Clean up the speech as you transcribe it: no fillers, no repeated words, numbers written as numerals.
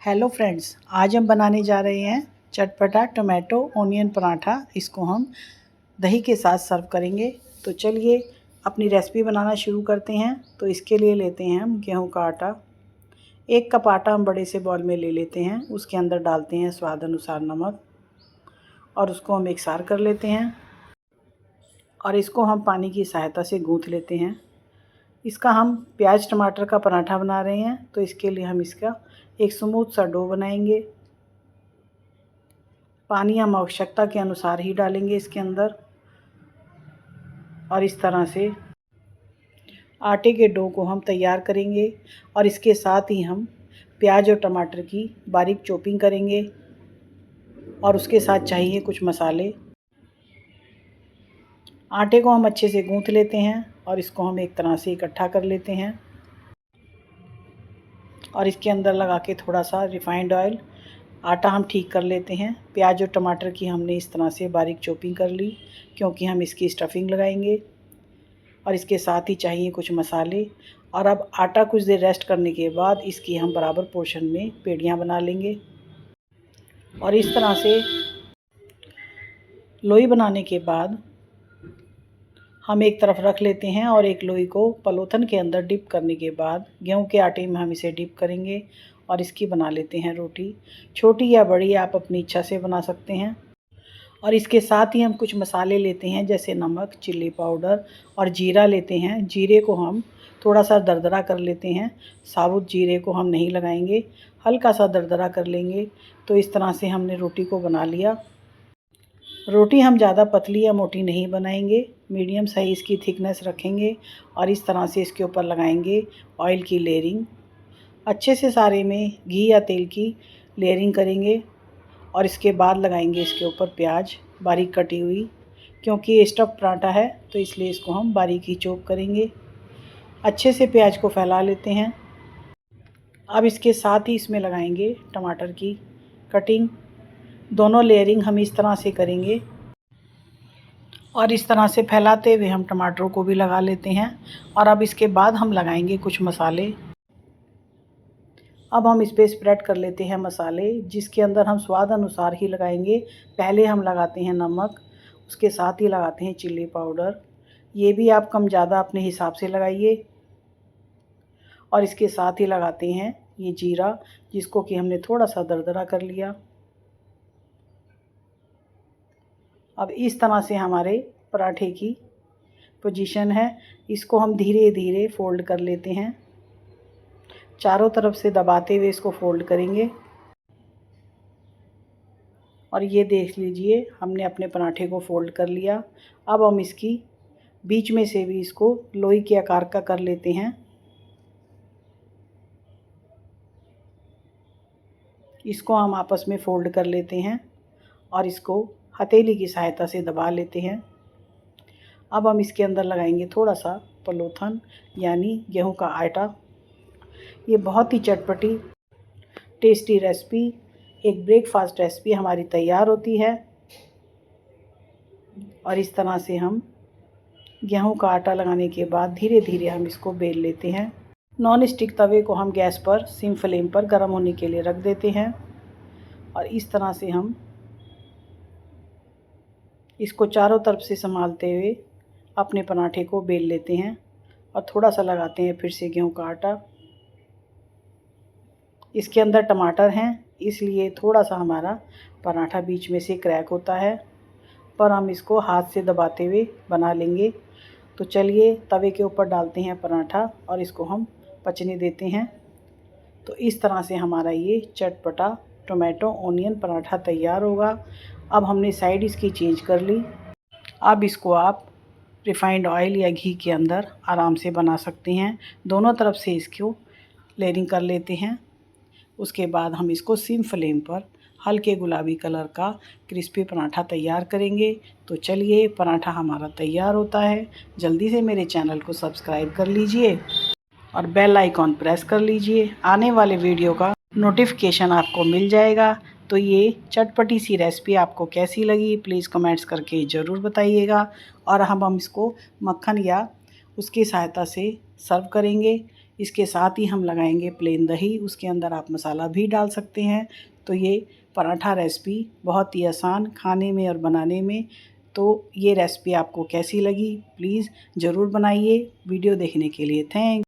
Hello friends, आज हम बनाने जा रहे हैं चटपटा टोमेटो ऑनियन पराठा। इसको हम दही के साथ सर्व करेंगे। तो चलिए अपनी रेसिपी बनाना शुरू करते हैं। तो इसके लिए लेते हैं हम गेहूं का आटा। 1 कप आटा हम बड़े से बॉल में ले लेते हैं। उसके अंदर डालते हैं स्वाद अनुसार नमक और उसको हम एकसार कर लेते हैं और इसको हम पानी की सहायता से गूँथ लेते हैं। इसका हम प्याज टमाटर का पराठा बना रहे हैं, तो इसके लिए हम इसका एक स्मूथ सा डो बनाएंगे। पानी हम आवश्यकता के अनुसार ही डालेंगे इसके अंदर और इस तरह से आटे के डो को हम तैयार करेंगे। और इसके साथ ही हम प्याज और टमाटर की बारीक चॉपिंग करेंगे और उसके साथ चाहिए कुछ मसाले। आटे को हम अच्छे से गूँथ लेते हैं और इसको हम एक तरह से इकट्ठा कर लेते हैं और इसके अंदर लगा के थोड़ा सा रिफाइंड ऑयल आटा हम ठीक कर लेते हैं। प्याज और टमाटर की हमने इस तरह से बारीक चॉपिंग कर ली, क्योंकि हम इसकी स्टफिंग लगाएंगे। और इसके साथ ही चाहिए कुछ मसाले। और अब आटा कुछ देर रेस्ट करने के बाद इसकी हम बराबर पोर्शन में पेड़ियाँ बना लेंगे। और इस तरह से लोई बनाने के बाद हम एक तरफ रख लेते हैं और एक लोई को पलोथन के अंदर डिप करने के बाद गेहूं के आटे में हम इसे डिप करेंगे और इसकी बना लेते हैं रोटी। छोटी या बड़ी आप अपनी इच्छा से बना सकते हैं। और इसके साथ ही हम कुछ मसाले लेते हैं, जैसे नमक, चिल्ली पाउडर और जीरा लेते हैं। जीरे को हम थोड़ा सा दरदरा कर लेते हैं। साबुत जीरे को हम नहीं लगाएंगे, हल्का सा दरदरा कर लेंगे। तो इस तरह से हमने रोटी को बना लिया। रोटी हम ज़्यादा पतली या मोटी नहीं बनाएंगे, मीडियम साइज़ की थिकनेस रखेंगे और इस तरह से इसके ऊपर लगाएंगे ऑयल की लेयरिंग। अच्छे से सारे में घी या तेल की लेयरिंग करेंगे और इसके बाद लगाएंगे इसके ऊपर प्याज बारीक कटी हुई। क्योंकि ये स्टफ़ पराठा है तो इसलिए इसको हम बारीक ही चॉप करेंगे। अच्छे से प्याज को फैला लेते हैं। अब इसके साथ ही इसमें लगाएंगे टमाटर की कटिंग। दोनों लेयरिंग हम इस तरह से करेंगे और इस तरह से फैलाते हुए हम टमाटरों को भी लगा लेते हैं। और अब इसके बाद हम लगाएंगे कुछ मसाले। अब हम इस पर स्प्रेड कर लेते हैं मसाले, जिसके अंदर हम स्वाद अनुसार ही लगाएंगे। पहले हम लगाते हैं नमक, उसके साथ ही लगाते हैं चिल्ली पाउडर। ये भी आप कम ज़्यादा अपने हिसाब से लगाइए। और इसके साथ ही लगाते हैं ये जीरा, जिसको कि हमने थोड़ा सा दरदरा कर लिया। अब इस तरह से हमारे पराठे की पोजीशन है। इसको हम धीरे धीरे फोल्ड कर लेते हैं, चारों तरफ से दबाते हुए इसको फोल्ड करेंगे। और ये देख लीजिए, हमने अपने पराठे को फोल्ड कर लिया। अब हम इसकी बीच में से भी इसको लोई के आकार का कर लेते हैं। इसको हम आपस में फोल्ड कर लेते हैं और इसको हथेली की सहायता से दबा लेते हैं। अब हम इसके अंदर लगाएंगे थोड़ा सा पलोथन, यानी गेहूं का आटा। ये बहुत ही चटपटी टेस्टी रेसिपी, एक ब्रेकफास्ट रेसिपी हमारी तैयार होती है। और इस तरह से हम गेहूं का आटा लगाने के बाद धीरे धीरे हम इसको बेल लेते हैं। नॉन स्टिक तवे को हम गैस पर सिम फ्लेम पर गर्म होने के लिए रख देते हैं और इस तरह से हम इसको चारों तरफ से संभालते हुए अपने पराठे को बेल लेते हैं और थोड़ा सा लगाते हैं फिर से गेहूं का आटा। इसके अंदर टमाटर हैं, इसलिए थोड़ा सा हमारा पराठा बीच में से क्रैक होता है, पर हम इसको हाथ से दबाते हुए बना लेंगे। तो चलिए तवे के ऊपर डालते हैं पराठा और इसको हम पचने देते हैं। तो इस तरह से हमारा ये चटपटा टोमेटो ऑनियन पराठा तैयार होगा। अब हमने साइड इसकी चेंज कर ली। अब इसको आप रिफाइंड ऑयल या घी के अंदर आराम से बना सकते हैं। दोनों तरफ से इसको लेयरिंग कर लेते हैं। उसके बाद हम इसको सिम फ्लेम पर हल्के गुलाबी कलर का क्रिस्पी पराठा तैयार करेंगे। तो चलिए पराठा हमारा तैयार होता है। जल्दी से मेरे चैनल को सब्सक्राइब कर लीजिए और बेल आइकॉन प्रेस कर लीजिए। आने वाले वीडियो का नोटिफिकेशन आपको मिल जाएगा। तो ये चटपटी सी रेसिपी आपको कैसी लगी प्लीज़ कमेंट्स करके ज़रूर बताइएगा। और हम इसको मक्खन या उसकी सहायता से सर्व करेंगे। इसके साथ ही हम लगाएंगे प्लेन दही, उसके अंदर आप मसाला भी डाल सकते हैं। तो ये पराठा रेसिपी बहुत ही आसान खाने में और बनाने में। तो ये रेसिपी आपको कैसी लगी प्लीज़ ज़रूर बनाइए। वीडियो देखने के लिए थैंक्स।